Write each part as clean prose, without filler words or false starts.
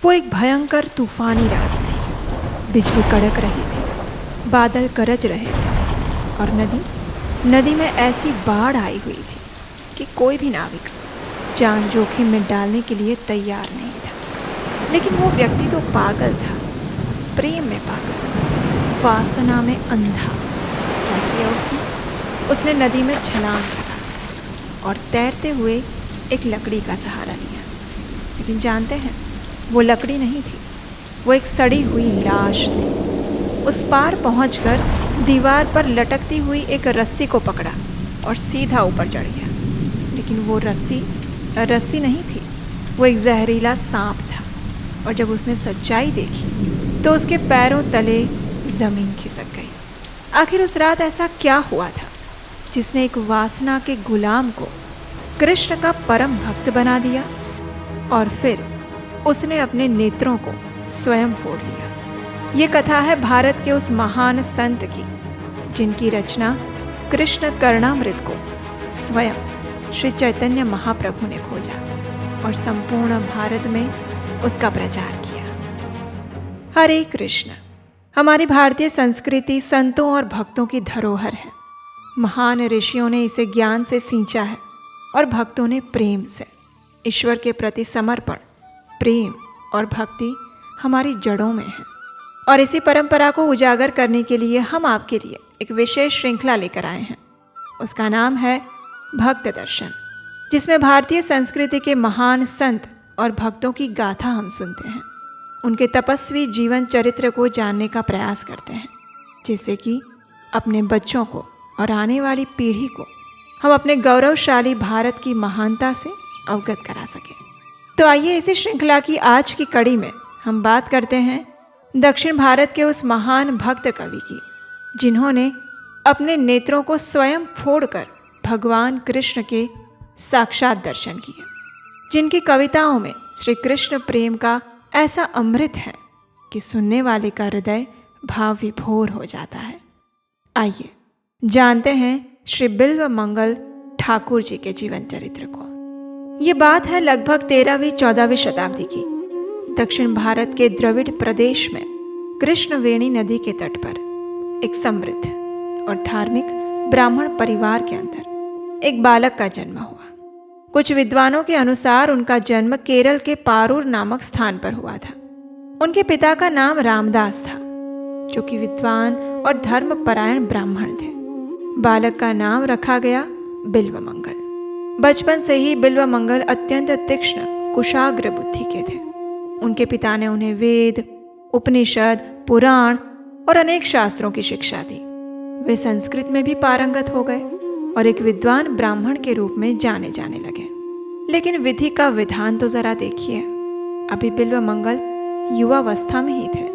वो एक भयंकर तूफानी रात थी। बिजली कड़क रही थी, बादल गरज रहे थे और नदी में ऐसी बाढ़ आई हुई थी कि कोई भी नाविक जान जोखिम में डालने के लिए तैयार नहीं था। लेकिन वो व्यक्ति तो पागल था, प्रेम में पागल, वासना में अंधा। क्या किया उसने नदी में छलांग लगा और तैरते हुए एक लकड़ी का सहारा लिया। लेकिन जानते हैं, वो लकड़ी नहीं थी, वो एक सड़ी हुई लाश थी। उस पार पहुंचकर दीवार पर लटकती हुई एक रस्सी को पकड़ा और सीधा ऊपर चढ़ गया। लेकिन वो रस्सी नहीं थी, वो एक जहरीला सांप था। और जब उसने सच्चाई देखी तो उसके पैरों तले ज़मीन खिसक गई। आखिर उस रात ऐसा क्या हुआ था जिसने एक वासना के गुलाम को कृष्ण का परम भक्त बना दिया और फिर उसने अपने नेत्रों को स्वयं फोड़ लिया। ये कथा है भारत के उस महान संत की जिनकी रचना कृष्ण कर्णामृत को स्वयं श्री चैतन्य महाप्रभु ने खोजा और संपूर्ण भारत में उसका प्रचार किया। हरे कृष्ण। हमारी भारतीय संस्कृति संतों और भक्तों की धरोहर है। महान ऋषियों ने इसे ज्ञान से सींचा है और भक्तों ने प्रेम से। ईश्वर के प्रति समर्पण, प्रेम और भक्ति हमारी जड़ों में है। और इसी परंपरा को उजागर करने के लिए हम आपके लिए एक विशेष श्रृंखला लेकर आए हैं। उसका नाम है भक्त दर्शन, जिसमें भारतीय संस्कृति के महान संत और भक्तों की गाथा हम सुनते हैं। उनके तपस्वी जीवन चरित्र को जानने का प्रयास करते हैं, जिससे कि अपने बच्चों को और आने वाली पीढ़ी को हम अपने गौरवशाली भारत की महानता से अवगत करा सकें। तो आइए इसी श्रृंखला की आज की कड़ी में हम बात करते हैं दक्षिण भारत के उस महान भक्त कवि की, जिन्होंने अपने नेत्रों को स्वयं फोड़कर भगवान कृष्ण के साक्षात दर्शन किए, जिनकी कविताओं में श्री कृष्ण प्रेम का ऐसा अमृत है कि सुनने वाले का हृदय भाव विभोर हो जाता है। आइए जानते हैं श्री बिल्व मंगल ठाकुर जी के जीवन चरित्र को। ये बात है लगभग 13वीं-14वीं शताब्दी की। दक्षिण भारत के द्रविड़ प्रदेश में कृष्णवेणी नदी के तट पर एक समृद्ध और धार्मिक ब्राह्मण परिवार के अंदर एक बालक का जन्म हुआ। कुछ विद्वानों के अनुसार उनका जन्म केरल के पारूर नामक स्थान पर हुआ था। उनके पिता का नाम रामदास था, जो कि विद्वान और धर्मपरायण ब्राह्मण थे। बालक का नाम रखा गया बिल्वमंगल। बचपन से ही बिल्वमंगल अत्यंत तीक्ष्ण कुशाग्र बुद्धि के थे। उनके पिता ने उन्हें वेद, उपनिषद, पुराण और अनेक शास्त्रों की शिक्षा दी। वे संस्कृत में भी पारंगत हो गए और एक विद्वान ब्राह्मण के रूप में जाने लगे। लेकिन विधि का विधान तो जरा देखिए। अभी बिल्वमंगल युवावस्था में ही थे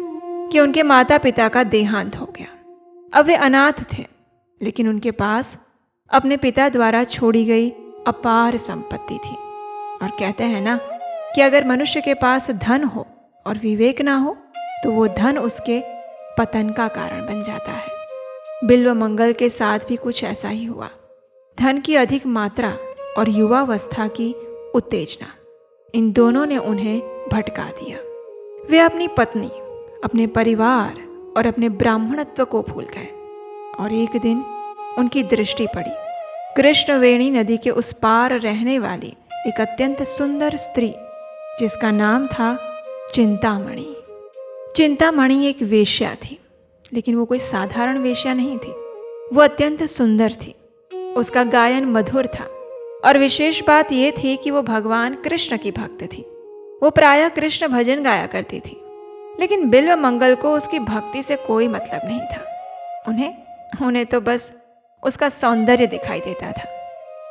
कि उनके माता पिता का देहांत हो गया। अब वे अनाथ थे, लेकिन उनके पास अपने पिता द्वारा छोड़ी गई अपार संपत्ति थी। और कहते हैं ना कि अगर मनुष्य के पास धन हो और विवेक ना हो तो वो धन उसके पतन का कारण बन जाता है। बिल्वमंगल के साथ भी कुछ ऐसा ही हुआ। धन की अधिक मात्रा और युवावस्था की उत्तेजना, इन दोनों ने उन्हें भटका दिया। वे अपनी पत्नी, अपने परिवार और अपने ब्राह्मणत्व को भूल गए। और एक दिन उनकी दृष्टि पड़ी कृष्णवेणी नदी के उस पार रहने वाली एक अत्यंत सुंदर स्त्री, जिसका नाम था चिंतामणि। चिंतामणि एक वेश्या थी, लेकिन वो कोई साधारण वेश्या नहीं थी। वो अत्यंत सुंदर थी। उसका गायन मधुर था और विशेष बात यह थी कि वो भगवान कृष्ण की भक्त थी। वो प्रायः कृष्ण भजन गाया करती थी। लेकिन बिल्वमंगल को उसकी भक्ति से कोई मतलब नहीं था। उन्हें तो बस उसका सौंदर्य दिखाई देता था।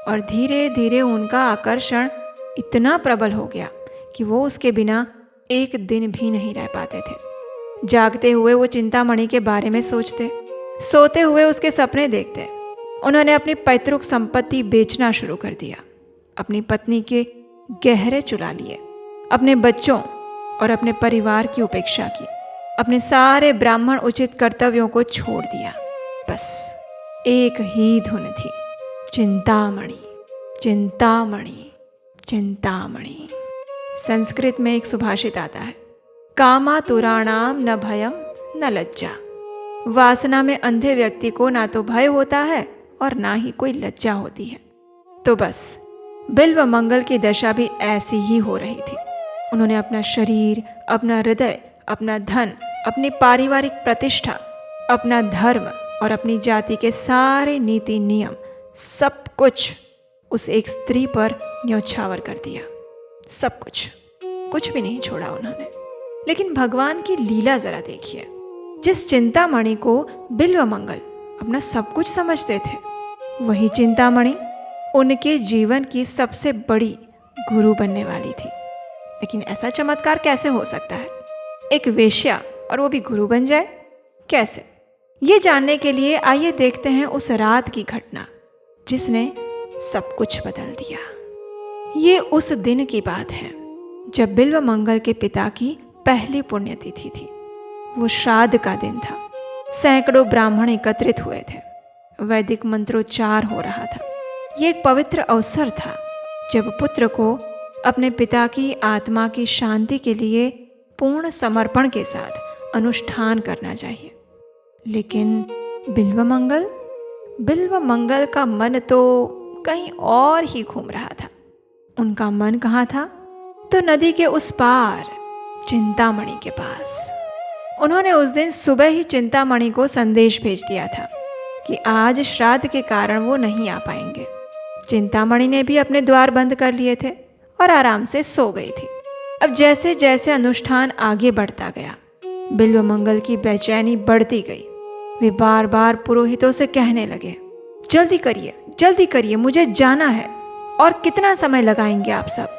और धीरे धीरे उनका आकर्षण इतना प्रबल हो गया कि वो उसके बिना एक दिन भी नहीं रह पाते थे। जागते हुए वो चिंतामणि के बारे में सोचते, सोते हुए उसके सपने देखते। उन्होंने अपनी पैतृक संपत्ति बेचना शुरू कर दिया, अपनी पत्नी के गहरे चुरा लिए, अपने बच्चों और अपने परिवार की उपेक्षा की, अपने सारे ब्राह्मण उचित कर्तव्यों को छोड़ दिया। बस एक ही धुन थी, चिंतामणि, चिंतामणि, चिंतामणि। संस्कृत में एक सुभाषित आता है कामातुराणाम न भयम न लज्जा। वासना में अंधे व्यक्ति को ना तो भय होता है और ना ही कोई लज्जा होती है। तो बस बिल्व मंगल की दशा भी ऐसी ही हो रही थी। उन्होंने अपना शरीर, अपना हृदय, अपना धन, अपनी पारिवारिक प्रतिष्ठा, अपना धर्म और अपनी जाति के सारे नीति नियम, सब कुछ उस एक स्त्री पर न्यौछावर कर दिया। सब कुछ भी नहीं छोड़ा उन्होंने। लेकिन भगवान की लीला जरा देखिए। जिस चिंतामणि को बिल्व मंगल अपना सब कुछ समझते थे, वही चिंतामणि उनके जीवन की सबसे बड़ी गुरु बनने वाली थी। लेकिन ऐसा चमत्कार कैसे हो सकता है? एक वेश्या और वो भी गुरु बन जाए, कैसे? ये जानने के लिए आइए देखते हैं उस रात की घटना जिसने सब कुछ बदल दिया। ये उस दिन की बात है जब बिल्व मंगल के पिता की पहली पुण्यतिथि थी। वो श्राद्ध का दिन था। सैकड़ों ब्राह्मण एकत्रित हुए थे। वैदिक मंत्रोच्चार हो रहा था। ये एक पवित्र अवसर था जब पुत्र को अपने पिता की आत्मा की शांति के लिए पूर्ण समर्पण के साथ अनुष्ठान करना चाहिए। लेकिन बिल्व मंगल का मन तो कहीं और ही घूम रहा था। उनका मन कहाँ था? तो नदी के उस पार, चिंतामणि के पास। उन्होंने उस दिन सुबह ही चिंतामणि को संदेश भेज दिया था कि आज श्राद्ध के कारण वो नहीं आ पाएंगे। चिंतामणि ने भी अपने द्वार बंद कर लिए थे और आराम से सो गई थी। अब जैसे जैसे अनुष्ठान आगे बढ़ता गया, बिल्व मंगल की बेचैनी बढ़ती गई। वे बार बार पुरोहितों से कहने लगे, जल्दी करिए, मुझे जाना है। और कितना समय लगाएंगे आप सब?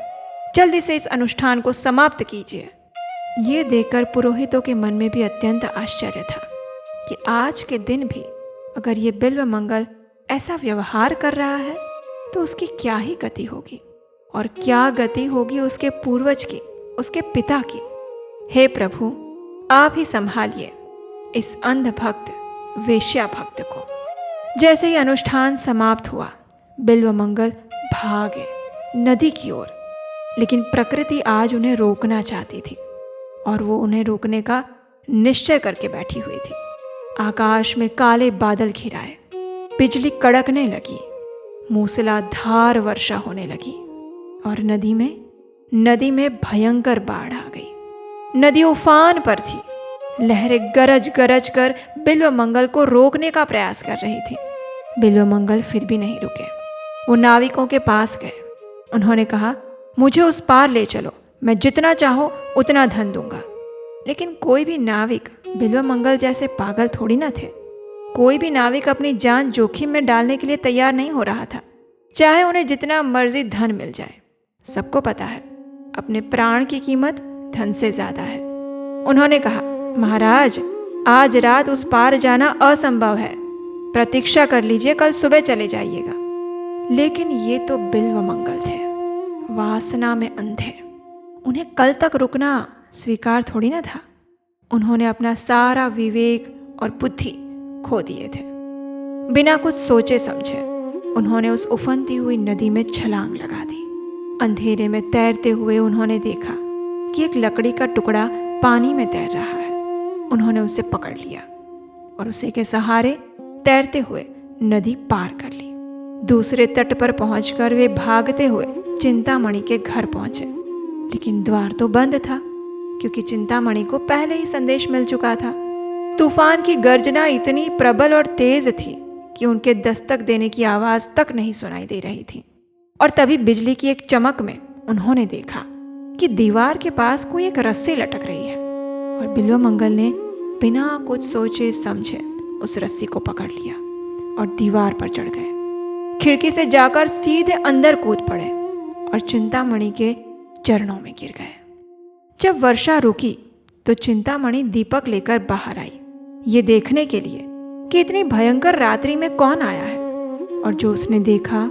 जल्दी से इस अनुष्ठान को समाप्त कीजिए। ये देखकर पुरोहितों के मन में भी अत्यंत आश्चर्य था कि आज के दिन भी अगर ये बिल्व मंगल ऐसा व्यवहार कर रहा है तो उसकी क्या ही गति होगी, और क्या गति होगी उसके पूर्वज की, उसके पिता की। हे प्रभु, आप ही संभालिए इस अंध भक्त, वेश्या भक्त को। जैसे ही अनुष्ठान समाप्त हुआ, बिल्व मंगल भागे नदी की ओर। लेकिन प्रकृति आज उन्हें रोकना चाहती थी और वो उन्हें रोकने का निश्चय करके बैठी हुई थी। आकाश में काले बादल घिराए, बिजली कड़कने लगी, मूसलाधार वर्षा होने लगी और नदी में भयंकर बाढ़ आ गई। नदी उफान पर थी। लहरें गरज गरज कर बिल्व मंगल को रोकने का प्रयास कर रही थी। बिल्व मंगल फिर भी नहीं रुके। वो नाविकों के पास गए। उन्होंने कहा, मुझे उस पार ले चलो, मैं जितना चाहो उतना धन दूंगा। लेकिन कोई भी नाविक बिल्व मंगल जैसे पागल थोड़ी ना थे। कोई भी नाविक अपनी जान जोखिम में डालने के लिए तैयार नहीं हो रहा था, चाहे उन्हें जितना मर्जी धन मिल जाए। सबको पता है अपने प्राण की कीमत धन से ज्यादा है। उन्होंने कहा, महाराज, आज रात उस पार जाना असंभव है, प्रतीक्षा कर लीजिए, कल सुबह चले जाइएगा। लेकिन ये तो बिल्व मंगल थे, वासना में अंधे। उन्हें कल तक रुकना स्वीकार थोड़ी ना था। उन्होंने अपना सारा विवेक और बुद्धि खो दिए थे। बिना कुछ सोचे समझे उन्होंने उस उफनती हुई नदी में छलांग लगा दी। अंधेरे में तैरते हुए उन्होंने देखा कि एक लकड़ी का टुकड़ा पानी में तैर रहा है। उन्होंने उसे पकड़ लिया और उसी के सहारे तैरते हुए नदी पार कर ली। दूसरे तट पर पहुंचकर वे भागते हुए चिंतामणि के घर पहुंचे। लेकिन द्वार तो बंद था, क्योंकि चिंतामणि को पहले ही संदेश मिल चुका था। तूफान की गर्जना इतनी प्रबल और तेज थी कि उनके दस्तक देने की आवाज तक नहीं सुनाई दे रही थी। और तभी बिजली की एक चमक में उन्होंने देखा कि दीवार के पास कोई एक रस्सी लटक रही है। और बिल्व मंगल ने बिना कुछ सोचे समझे उस रस्सी को पकड़ लिया और दीवार पर चढ़ गए। खिड़की से जाकर सीधे अंदर कूद पड़े और चिंतामणि के चरणों में गिर गए। जब वर्षा रुकी तो चिंतामणि दीपक लेकर बाहर आई, ये देखने के लिए कि इतनी भयंकर रात्रि में कौन आया है। और जो उसने देखा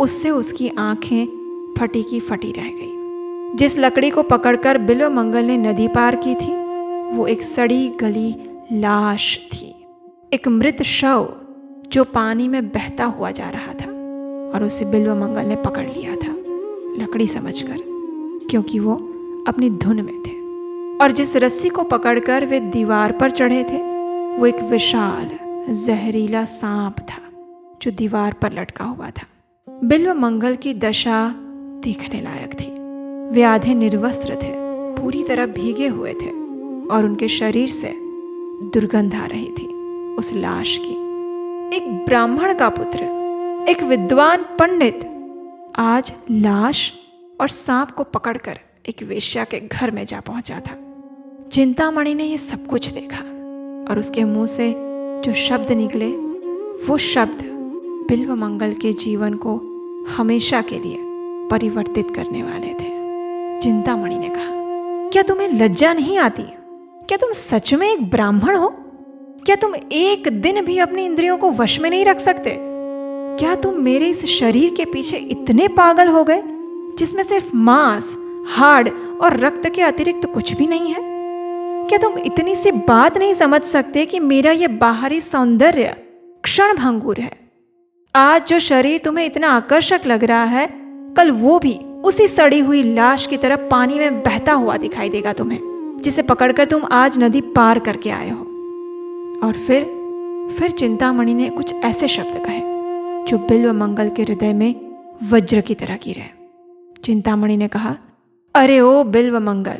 उससे उसकी आंखें फटी की फटी रह गई। जिस लकड़ी को पकड़कर बिल्व मंगल ने नदी पार की थी, वो एक सड़ी गली लाश थी, एक मृत शव जो पानी में बहता हुआ जा रहा था। और उसे बिल्व मंगल ने पकड़ लिया था, लकड़ी समझकर, क्योंकि वो अपनी धुन में थे। और जिस रस्सी को पकड़कर वे दीवार पर चढ़े थे वो एक विशाल जहरीला सांप था जो दीवार पर लटका हुआ था। बिल्व मंगल की दशा देखने लायक थी। वे आधे निर्वस्त्र थे, पूरी तरह भीगे हुए थे और उनके शरीर से दुर्गंध आ रही थी उस लाश की। एक ब्राह्मण का पुत्र, एक विद्वान पंडित आज लाश और सांप को पकड़कर एक वेश्या के घर में जा पहुंचा था। चिंतामणि ने यह सब कुछ देखा और उसके मुंह से जो शब्द निकले वो शब्द बिल्व मंगल के जीवन को हमेशा के लिए परिवर्तित करने वाले थे। चिंतामणि ने कहा, क्या तुम्हें लज्जा नहीं आती? क्या तुम सच में एक ब्राह्मण हो? क्या तुम एक दिन भी अपनी इंद्रियों को वश में नहीं रख सकते? क्या तुम मेरे इस शरीर के पीछे इतने पागल हो गए जिसमें सिर्फ मांस, हाड़ और रक्त के अतिरिक्त कुछ भी नहीं है? क्या तुम इतनी सी बात नहीं समझ सकते कि मेरा यह बाहरी सौंदर्य क्षण भंगुर है? आज जो शरीर तुम्हें इतना आकर्षक लग रहा है, कल वो भी उसी सड़ी हुई लाश की तरह पानी में बहता हुआ दिखाई देगा तुम्हें, जिसे पकड़कर तुम आज नदी पार करके आए हो। और फिर चिंतामणि ने कुछ ऐसे शब्द कहे जो बिल्व मंगल के हृदय में वज्र की तरह गिरे। चिंतामणि ने कहा, अरे ओ बिल्व मंगल,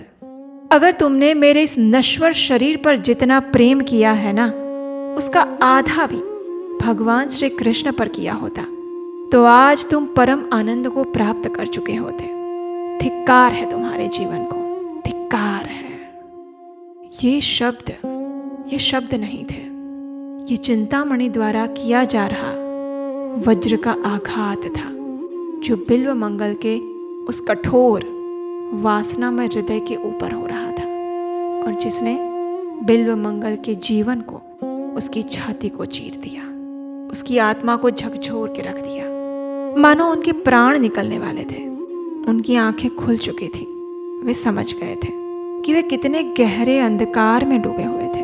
अगर तुमने मेरे इस नश्वर शरीर पर जितना प्रेम किया है ना, उसका आधा भी भगवान श्री कृष्ण पर किया होता तो आज तुम परम आनंद को प्राप्त कर चुके होते। धिक्कार है तुम्हारे जीवन को, धिक्कार है। ये शब्द नहीं थे, ये चिंतामणि द्वारा किया जा रहा वज्र का आघात था जो बिल्व मंगल के उस कठोर वासनामय हृदय के ऊपर हो रहा था और जिसने बिल्व मंगल के जीवन को, उसकी छाती को चीर दिया, उसकी आत्मा को झकझोर के रख दिया। मानो उनके प्राण निकलने वाले थे। उनकी आंखें खुल चुकी थी। वे समझ गए थे कि वे कितने गहरे अंधकार में डूबे हुए थे।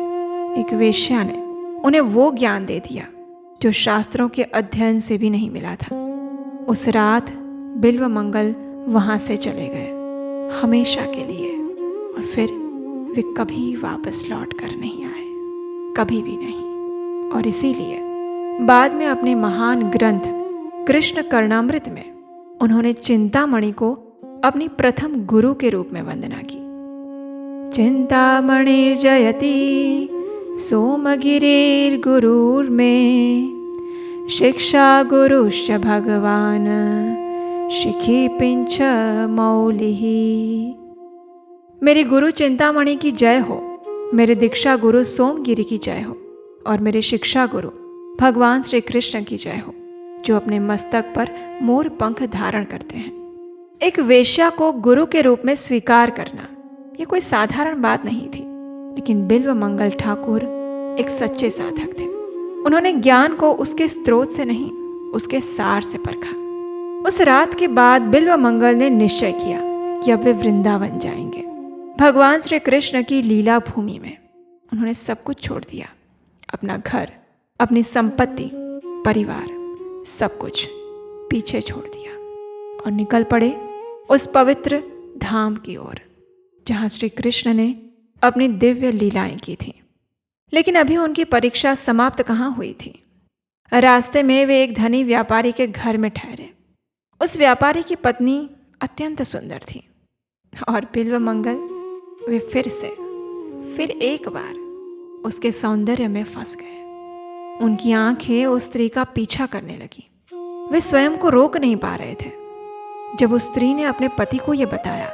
एक वेश्या ने उन्हें वो ज्ञान दे दिया जो शास्त्रों के अध्ययन से भी नहीं मिला था। उस रात बिल्व मंगल वहां से चले गए हमेशा के लिए और फिर वे कभी वापस लौट कर नहीं आए, कभी भी नहीं। और इसीलिए बाद में अपने महान ग्रंथ कृष्ण कर्णामृत में उन्होंने चिंतामणि को अपनी प्रथम गुरु के रूप में वंदना की। चिंतामणिर्जयति सोमगिरिर्गुरुर्मे शिक्षा गुरुश्च भगवान शिखी पिंच मौलिः। मेरे गुरु चिंतामणि की जय हो, मेरे दीक्षा गुरु सोमगिरि की जय हो और मेरे शिक्षा गुरु भगवान श्री कृष्ण की जय हो जो अपने मस्तक पर मोर पंख धारण करते हैं। एक वेश्या को गुरु के रूप में स्वीकार करना ये कोई साधारण बात नहीं थी, लेकिन बिल्व मंगल ठाकुर एक सच्चे साधक थे। उन्होंने ज्ञान को उसके स्रोत से नहीं, उसके सार से परखा। उस रात के बाद बिल्व मंगल ने निश्चय किया कि अब वे वृंदावन जाएंगे। भगवान श्री कृष्ण की लीला भूमि में उन्होंने सब कुछ छोड़ दिया, अपना घर, अपनी संपत्ति, परिवार, सब कुछ पीछे छोड़ दिया और निकल पड़े उस पवित्र धाम की ओर जहाँ श्री कृष्ण ने अपनी दिव्य लीलाएं की थी। लेकिन अभी उनकी परीक्षा समाप्त कहाँ हुई थी। रास्ते में वे एक धनी व्यापारी के घर में ठहरे। उस व्यापारी की पत्नी अत्यंत सुंदर थी और बिल्व मंगल वे फिर एक बार उसके सौंदर्य में फंस गए। उनकी आंखें उस स्त्री का पीछा करने लगी। वे स्वयं को रोक नहीं पा रहे थे। जब उस स्त्री ने अपने पति को यह बताया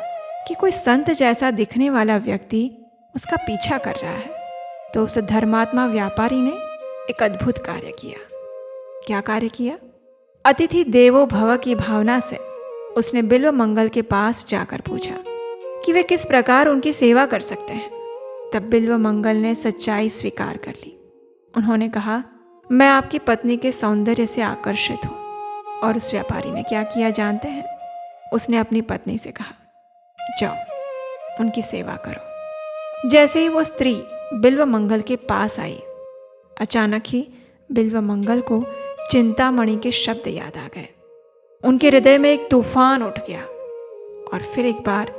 कि कोई संत जैसा दिखने वाला व्यक्ति उसका पीछा कर रहा है, तो उस धर्मात्मा व्यापारी ने एक अद्भुत कार्य किया। क्या कार्य किया? अतिथि देवो भव की भावना से उसने बिल्व मंगल के पास जाकर पूछा कि वे किस प्रकार उनकी सेवा कर सकते हैं। तब बिल्व मंगल ने सच्चाई स्वीकार कर ली। उन्होंने कहा, मैं आपकी पत्नी के सौंदर्य से आकर्षित हूँ। और उस व्यापारी ने क्या किया जानते हैं? उसने अपनी पत्नी से कहा, जाओ उनकी सेवा करो। जैसे ही वो स्त्री बिल्व मंगल के पास आई, अचानक ही बिल्व मंगल को चिंतामणि के शब्द याद आ गए। उनके हृदय में एक तूफान उठ गया और फिर एक बार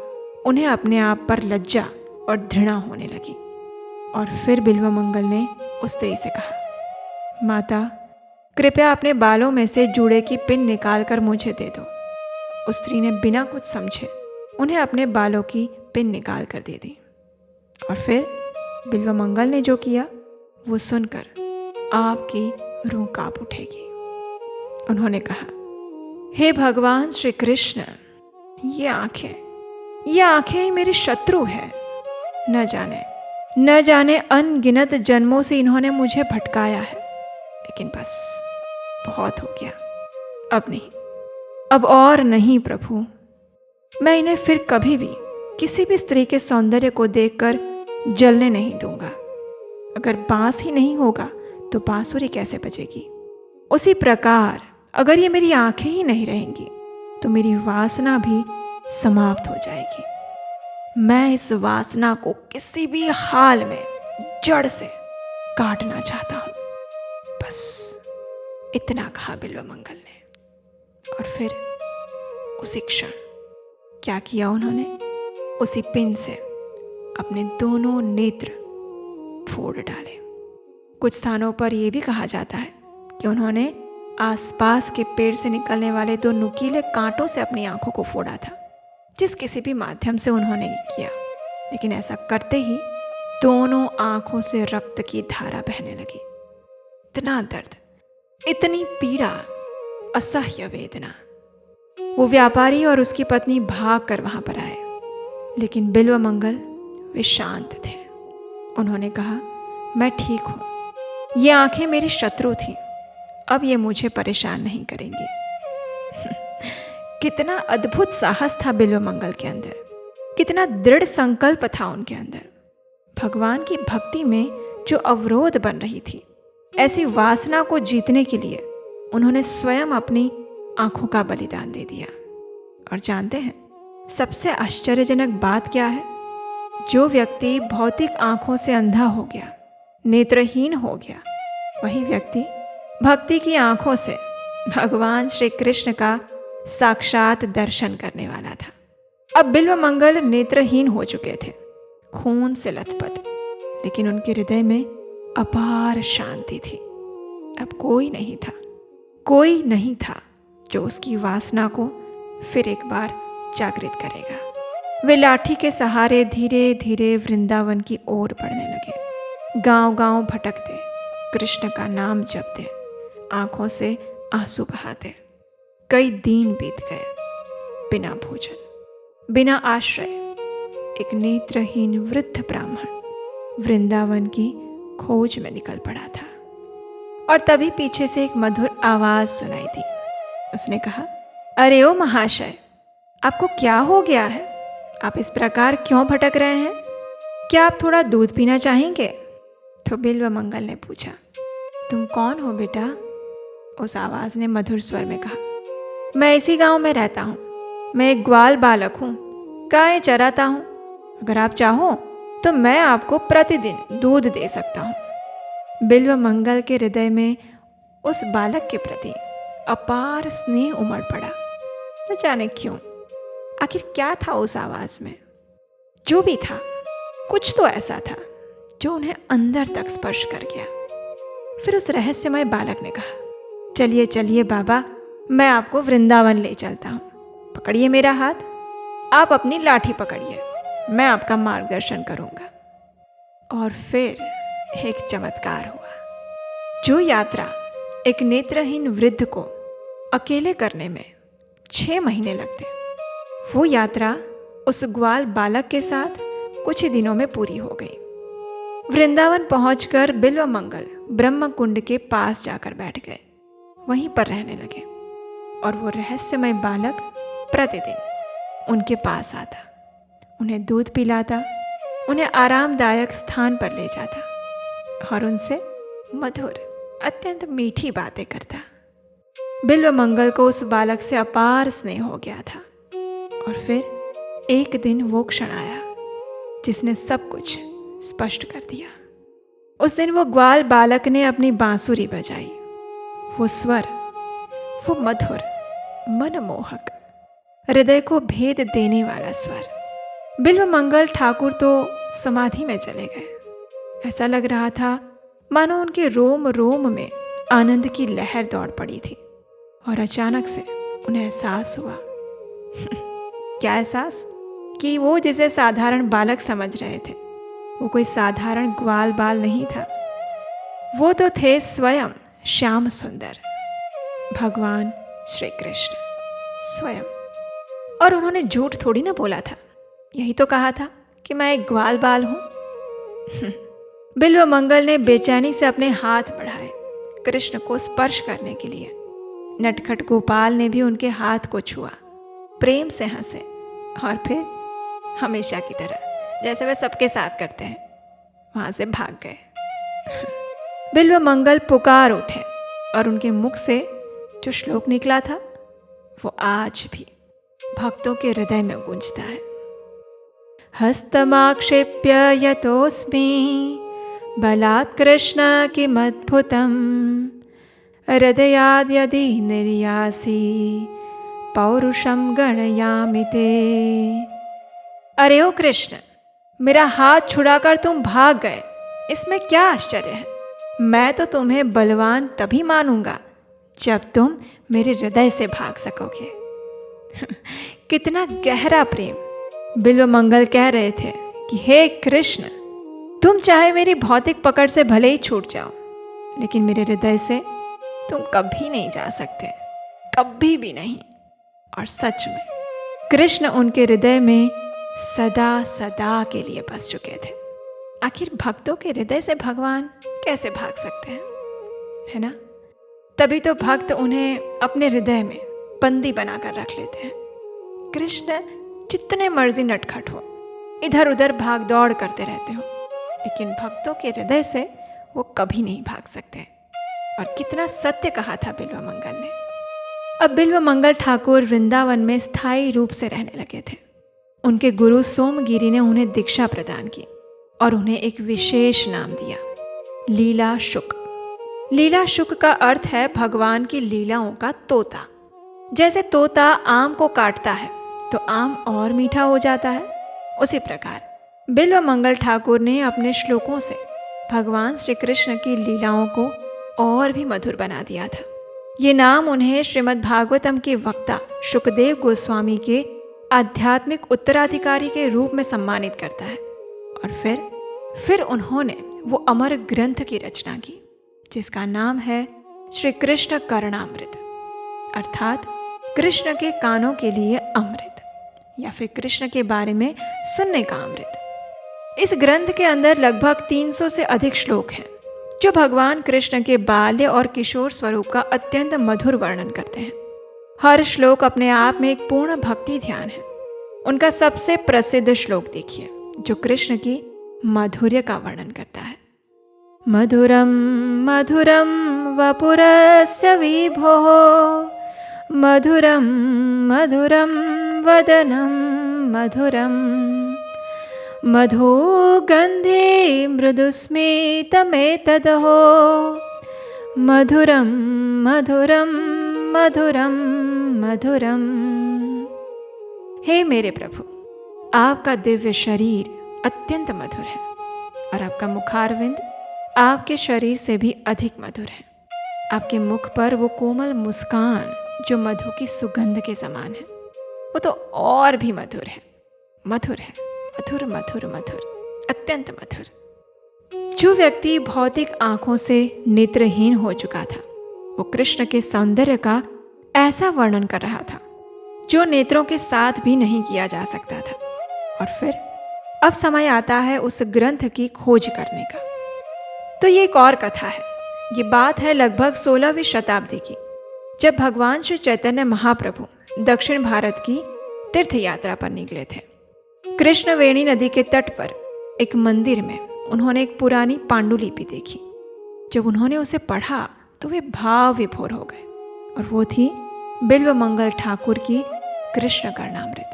उन्हें अपने आप पर लज्जा और घृणा होने लगी। और फिर बिल्वमंगल ने उस स्त्री से कहा, माता, कृपया अपने बालों में से जूड़े की पिन निकाल कर मुझे दे दो। उस स्त्री ने बिना कुछ समझे उन्हें अपने बालों की पिन निकाल कर दे दी। और फिर बिल्वमंगल ने जो किया वो सुनकर आपकी रूह कांप उठेगी। उन्होंने कहा, हे भगवान श्री कृष्ण, ये आंखें ही मेरी शत्रु है। न जाने अनगिनत जन्मों से इन्होंने मुझे भटकाया है, लेकिन बस बहुत हो गया। अब और नहीं प्रभु। मैं इन्हें फिर कभी भी किसी भी स्त्री के सौंदर्य को देखकर जलने नहीं दूंगा। अगर बांस ही नहीं होगा तो बांसुरी कैसे बजेगी? उसी प्रकार अगर ये मेरी आंखें ही नहीं रहेंगी तो मेरी वासना भी समाप्त हो जाएगी। मैं इस वासना को किसी भी हाल में जड़ से काटना चाहता हूँ। बस इतना कहा बिल्वमंगल ने। और फिर उसी क्षण क्या किया उन्होंने? उसी पिन से अपने दोनों नेत्र फोड़ डाले। कुछ स्थानों पर यह भी कहा जाता है कि उन्होंने आसपास के पेड़ से निकलने वाले 2 नुकीले कांटों से अपनी आंखों को फोड़ा था। जिस किसी भी माध्यम से उन्होंने ये किया, लेकिन ऐसा करते ही दोनों आंखों से रक्त की धारा बहने लगी। इतना दर्द, इतनी पीड़ा, असह्य वेदना। वो व्यापारी और उसकी पत्नी भाग कर वहां पर आए, लेकिन बिल्वमंगल वे शांत थे। उन्होंने कहा, मैं ठीक हूं। ये आंखें मेरी शत्रु थी, अब ये मुझे परेशान नहीं करेंगी। कितना अद्भुत साहस था बिल्वमंगल के अंदर, कितना दृढ़ संकल्प था उनके अंदर। भगवान की भक्ति में जो अवरोध बन रही थी, ऐसी वासना को जीतने के लिए उन्होंने स्वयं अपनी आंखों का बलिदान दे दिया। और जानते हैं सबसे आश्चर्यजनक बात क्या है? जो व्यक्ति भौतिक आंखों से अंधा हो गया, नेत्रहीन हो गया, वही व्यक्ति भक्ति की आंखों से भगवान श्री कृष्ण का साक्षात दर्शन करने वाला था। अब बिल्वमंगल नेत्रहीन हो चुके थे, खून से लथपथ, लेकिन उनके हृदय में अपार शांति थी। अब कोई नहीं था जो उसकी वासना को फिर एक बार जागृत करेगा। वे लाठी के सहारे धीरे धीरे वृंदावन की ओर बढ़ने लगे। गांव-गांव भटकते, कृष्ण का नाम जपते, आंखों से आंसू बहाते। कई दिन बीत गए। बिना भोजन, बिना आश्रय, एक नेत्रहीन वृद्ध ब्राह्मण वृंदावन की खोज में निकल पड़ा था। और तभी पीछे से एक मधुर आवाज सुनाई दी। उसने कहा, अरे ओ महाशय, आपको क्या हो गया है? आप इस प्रकार क्यों भटक रहे हैं? क्या आप थोड़ा दूध पीना चाहेंगे? तो बिल्वमंगल ने पूछा, तुम कौन हो बेटा? उस आवाज ने मधुर स्वर में कहा, मैं इसी गांव में रहता हूँ। मैं एक ग्वाल बालक हूँ, गायें चराता हूँ। अगर आप चाहो तो मैं आपको प्रतिदिन दूध दे सकता हूँ। बिल्वमंगल के हृदय में उस बालक के प्रति अपार स्नेह उमड़ पड़ा। न जाने क्यों, आखिर क्या था उस आवाज में? जो भी था, कुछ तो ऐसा था जो उन्हें अंदर तक स्पर्श कर गया। फिर उस रहस्यमय बालक ने कहा, चलिए चलिए बाबा, मैं आपको वृंदावन ले चलता हूँ। पकड़िए मेरा हाथ, आप अपनी लाठी पकड़िए, मैं आपका मार्गदर्शन करूँगा। और फिर एक चमत्कार हुआ। जो यात्रा एक नेत्रहीन वृद्ध को अकेले करने में 6 महीने लगते, वो यात्रा उस ग्वाल बालक के साथ कुछ ही दिनों में पूरी हो गई। वृंदावन पहुंचकर बिल्वमंगल ब्रह्म कुंड के पास जाकर बैठ गए, वहीं पर रहने लगे। और वो रहस्यमय बालक प्रतिदिन उनके पास आता, उन्हें दूध पिलाता, उन्हें आरामदायक स्थान पर ले जाता और उनसे मधुर, अत्यंत मीठी बातें करता। बिल्वमंगल को उस बालक से अपार स्नेह हो गया था। और फिर एक दिन वो क्षण आया जिसने सब कुछ स्पष्ट कर दिया। उस दिन वो ग्वाल बालक ने अपनी बांसुरी बजाई। वो स्वर, वो मधुर, मनमोहक, हृदय को भेद देने वाला स्वर, बिल्वमंगल ठाकुर तो समाधि में चले गए। ऐसा लग रहा था मानो उनके रोम रोम में आनंद की लहर दौड़ पड़ी थी। और अचानक से उन्हें एहसास हुआ क्या एहसास? कि वो जिसे साधारण बालक समझ रहे थे वो कोई साधारण ग्वाल बाल नहीं था। वो तो थे स्वयं श्याम सुंदर भगवान श्री कृष्ण स्वयं। और उन्होंने झूठ थोड़ी ना बोला था, यही तो कहा था कि मैं एक ग्वाल बाल हूं। बिल्वमंगल ने बेचैनी से अपने हाथ बढ़ाए कृष्ण को स्पर्श करने के लिए। नटखट गोपाल ने भी उनके हाथ को छुआ, प्रेम से हंसे और फिर हमेशा की तरह जैसे वे सबके साथ करते हैं वहां से भाग गए। बिल्वमंगल पुकार उठे और उनके मुख से जो श्लोक निकला था वो आज भी भक्तों के हृदय में गूंजता है। हस्तमाक्षेप्य यतोस्मि बलात् कृष्ण किमद्भुतं हृदयाद् यदि निर्यासि पौरुषं गणयामि ते। अरे ओ कृष्ण, मेरा हाथ छुड़ाकर तुम भाग गए, इसमें क्या आश्चर्य है? मैं तो तुम्हें बलवान तभी मानूंगा जब तुम मेरे हृदय से भाग सकोगे। कितना गहरा प्रेम। बिल्वमंगल कह रहे थे कि हे कृष्ण, तुम चाहे मेरी भौतिक पकड़ से भले ही छूट जाओ, लेकिन मेरे हृदय से तुम कभी नहीं जा सकते, कभी भी नहीं। और सच में कृष्ण उनके हृदय में सदा सदा के लिए बस चुके थे। आखिर भक्तों के हृदय से भगवान कैसे भाग सकते हैं, है ना? तभी तो भक्त उन्हें अपने हृदय में बंदी बनाकर रख लेते हैं। कृष्ण जितने मर्जी नटखट हो, इधर उधर भाग दौड़ करते रहते हो, लेकिन भक्तों के हृदय से वो कभी नहीं भाग सकते। और कितना सत्य कहा था बिल्वमंगल ने। अब बिल्वमंगल ठाकुर वृंदावन में स्थायी रूप से रहने लगे थे। उनके गुरु सोमगिरी ने उन्हें दीक्षा प्रदान की और उन्हें एक विशेष नाम दिया, लीला शुक। लीला शुक का अर्थ है भगवान की लीलाओं का तोता। जैसे तोता आम को काटता है तो आम और मीठा हो जाता है, उसी प्रकार बिल्वमंगल ठाकुर ने अपने श्लोकों से भगवान श्री कृष्ण की लीलाओं को और भी मधुर बना दिया था। ये नाम उन्हें श्रीमद् भागवतम के वक्ता शुकदेव गोस्वामी के आध्यात्मिक उत्तराधिकारी के रूप में सम्मानित करता है। और फिर उन्होंने वो अमर ग्रंथ की रचना की जिसका नाम है श्री कृष्ण करणामृत, अर्थात कृष्ण के कानों के लिए अमृत, या फिर कृष्ण के बारे में सुनने का अमृत। इस ग्रंथ के अंदर लगभग 300 से अधिक श्लोक हैं जो भगवान कृष्ण के बाल्य और किशोर स्वरूप का अत्यंत मधुर वर्णन करते हैं। हर श्लोक अपने आप में एक पूर्ण भक्ति ध्यान है। उनका सबसे प्रसिद्ध श्लोक देखिए जो कृष्ण की माधुर्य का वर्णन करता है। मधुरम मधुरम वपुरस्य विभोः मधुरम मधुरम वदनम मधुरम मधुगन्धे मृदुस्मितमेतदहो मधुरम मधुरम मधुरम मधुरम। हे मेरे प्रभु, आपका दिव्य शरीर अत्यंत मधुर है और आपका मुखारविंद आपके शरीर से भी अधिक मधुर है। आपके मुख पर वो कोमल मुस्कान जो मधु की सुगंध के समान है, वो तो और भी मधुर है। मधुर है, मधुर मधुर मधुर, अत्यंत मधुर। जो व्यक्ति भौतिक आंखों से नेत्रहीन हो चुका था वो कृष्ण के सौंदर्य का ऐसा वर्णन कर रहा था जो नेत्रों के साथ भी नहीं किया जा सकता था। और फिर अब समय आता है उस ग्रंथ की खोज करने का। तो ये एक और कथा है। ये बात है लगभग 16वीं शताब्दी की, जब भगवान श्री चैतन्य महाप्रभु दक्षिण भारत की तीर्थ यात्रा पर निकले थे। कृष्णवेणी नदी के तट पर एक मंदिर में उन्होंने एक पुरानी पांडुलिपि देखी। जब उन्होंने उसे पढ़ा तो वे भाव विभोर हो गए, और वो थी बिल्वमंगल ठाकुर की कृष्ण करणामृत।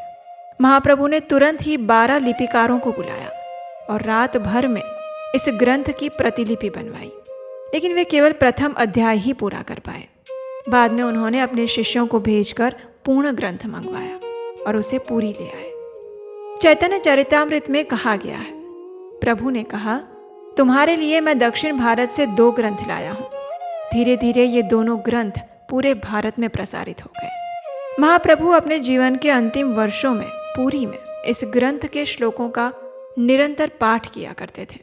महाप्रभु ने तुरंत ही 12 लिपिकारों को बुलाया और रात भर में इस ग्रंथ की प्रतिलिपि बनवाई, लेकिन वे केवल प्रथम अध्याय ही पूरा कर पाए। बाद में उन्होंने अपने शिष्यों को भेजकर पूर्ण ग्रंथ मंगवाया और उसे पूरी ले आए। चैतन्य चरितामृत में कहा गया है, प्रभु ने कहा, तुम्हारे लिए मैं दक्षिण भारत से 2 ग्रंथ लाया हूँ। धीरे धीरे ये दोनों ग्रंथ पूरे भारत में प्रसारित हो गए। महाप्रभु अपने जीवन के अंतिम वर्षों में पुरी में इस ग्रंथ के श्लोकों का निरंतर पाठ किया करते थे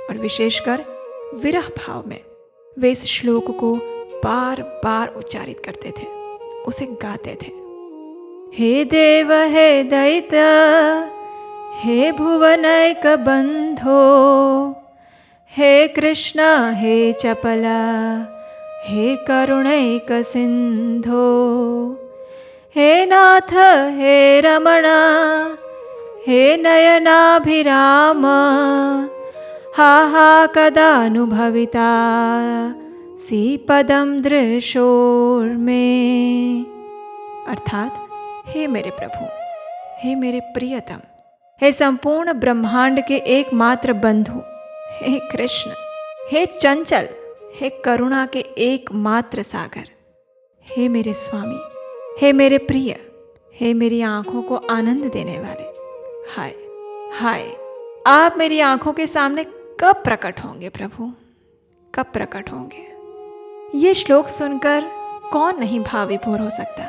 और विशेषकर विरह भाव में वे इस श्लोक को बार बार उच्चारित करते थे, उसे गाते थे। हे देव हे दैत हे भुवनैक बंधो, हे कृष्ण हे चपला हे करुणैक सिंधो, हे नाथ हे रमणा हे नयनाभिराम, हा हा कदानुभविता सी पदम दृशोर्मे। अर्थात, हे मेरे प्रभु, हे मेरे प्रियतम, हे संपूर्ण ब्रह्मांड के एकमात्र बंधु, हे कृष्ण, हे चंचल, हे करुणा के एकमात्र सागर, हे मेरे स्वामी, हे मेरे प्रिय, हे मेरी आंखों को आनंद देने वाले, हाय हाय, आप मेरी आंखों के सामने कब प्रकट होंगे प्रभु, कब प्रकट होंगे। ये श्लोक सुनकर कौन नहीं भाव विभोर हो सकता।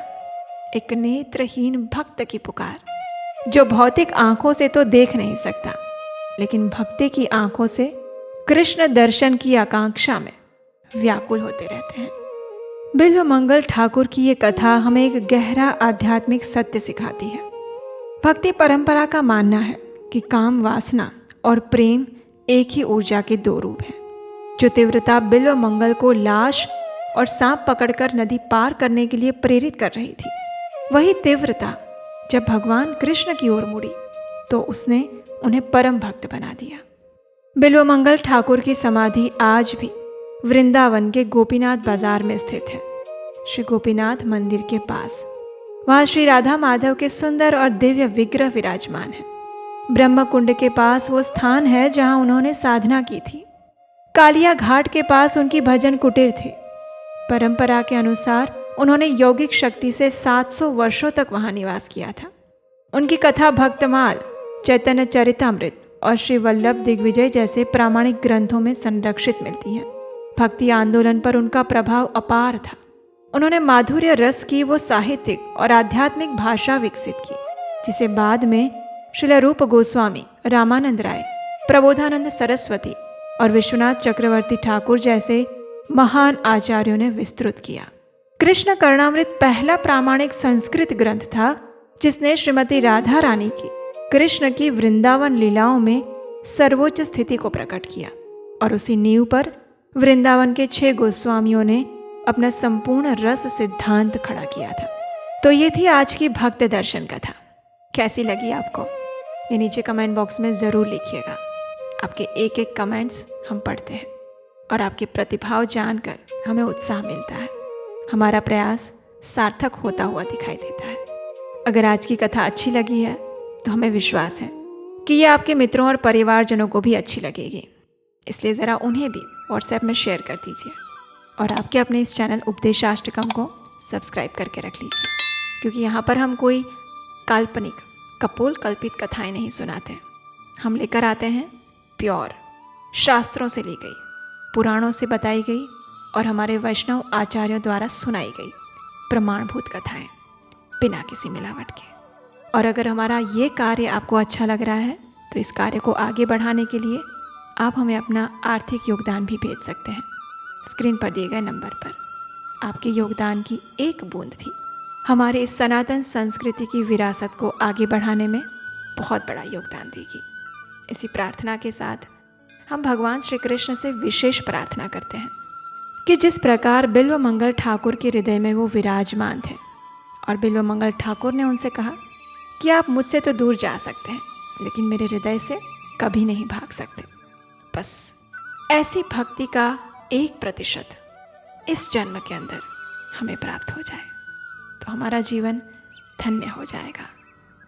एक नेत्रहीन भक्त की पुकार, जो भौतिक आंखों से तो देख नहीं सकता, लेकिन भक्ति की आंखों से कृष्ण दर्शन की आकांक्षा में व्याकुल होते रहते हैं। बिल्व मंगल ठाकुर की ये कथा हमें एक गहरा आध्यात्मिक सत्य सिखाती है। भक्ति परंपरा का मानना है कि काम वासना और प्रेम एक ही ऊर्जा के 2 रूप हैं। जो तीव्रता बिल्व मंगल को लाश और सांप पकड़कर नदी पार करने के लिए प्रेरित कर रही थी, वही तीव्रता जब भगवान कृष्ण की ओर मुड़ी तो उसने उन्हें परम भक्त बना दिया। बिल्व मंगल ठाकुर की समाधि आज भी वृंदावन के गोपीनाथ बाजार में स्थित है, श्री गोपीनाथ मंदिर के पास। वहाँ श्री राधा माधव के सुंदर और दिव्य विग्रह विराजमान है। ब्रह्म कुंड के पास वो स्थान है जहाँ उन्होंने साधना की थी। कालिया घाट के पास उनकी भजन कुटीर थी। परंपरा के अनुसार उन्होंने यौगिक शक्ति से 700 वर्षों तक वहाँ निवास किया था। उनकी कथा भक्तमाल, चैतन्य चरितामृत और श्री वल्लभ दिग्विजय जैसे प्रामाणिक ग्रंथों में संरक्षित मिलती हैं। भक्ति आंदोलन पर उनका प्रभाव अपार था। उन्होंने माधुर्य रस की वो साहित्यिक और आध्यात्मिक भाषा विकसित की, जिसे बाद में श्रील रूप गोस्वामी, रामानंद राय, प्रबोधानंद सरस्वती और विश्वनाथ चक्रवर्ती ठाकुर जैसे महान आचार्यों ने विस्तृत किया। कृष्ण कर्णामृत पहला प्रामाणिक संस्कृत ग्रंथ था जिसने श्रीमती राधा रानी की कृष्ण की वृंदावन लीलाओं में सर्वोच्च स्थिति को प्रकट किया और उसी नींव पर वृंदावन के 6 गोस्वामियों ने अपना संपूर्ण रस सिद्धांत खड़ा किया था। तो ये थी आज की भक्त दर्शन कथा। कैसी लगी आपको, ये नीचे कमेंट बॉक्स में ज़रूर लिखिएगा। आपके एक एक कमेंट्स हम पढ़ते हैं और आपके प्रतिभाव जानकर हमें उत्साह मिलता है। हमारा प्रयास सार्थक होता हुआ दिखाई देता है। अगर आज की कथा अच्छी लगी है तो हमें विश्वास है कि ये आपके मित्रों और परिवारजनों को भी अच्छी लगेगी, इसलिए ज़रा उन्हें भी व्हाट्सएप में शेयर कर दीजिए और आपके अपने इस चैनल उपदेशाष्टकम को सब्सक्राइब करके रख लीजिए, क्योंकि यहाँ पर हम कोई काल्पनिक कपोल कल्पित कथाएं नहीं सुनाते। हम लेकर आते हैं प्योर, शास्त्रों से ली गई, पुराणों से बताई गई और हमारे वैष्णव आचार्यों द्वारा सुनाई गई प्रमाणभूत कथाएं, बिना किसी मिलावट के। और अगर हमारा ये कार्य आपको अच्छा लग रहा है तो इस कार्य को आगे बढ़ाने के लिए आप हमें अपना आर्थिक योगदान भी भेज सकते हैं। स्क्रीन पर दिए गए नंबर पर आपके योगदान की एक बूंद भी हमारे इस सनातन संस्कृति की विरासत को आगे बढ़ाने में बहुत बड़ा योगदान देगी। इसी प्रार्थना के साथ हम भगवान श्री कृष्ण से विशेष प्रार्थना करते हैं कि जिस प्रकार बिल्व मंगल ठाकुर के हृदय में वो विराजमान थे और बिल्व मंगल ठाकुर ने उनसे कहा कि आप मुझसे तो दूर जा सकते हैं लेकिन मेरे हृदय से कभी नहीं भाग सकते, बस ऐसी भक्ति का 1% इस जन्म के अंदर हमें प्राप्त हो जाए तो हमारा जीवन धन्य हो जाएगा,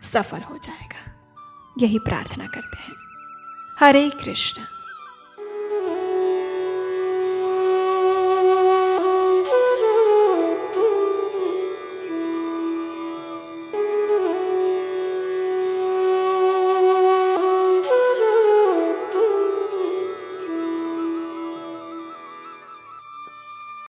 सफल हो जाएगा। यही प्रार्थना करते हैं। हरे कृष्ण।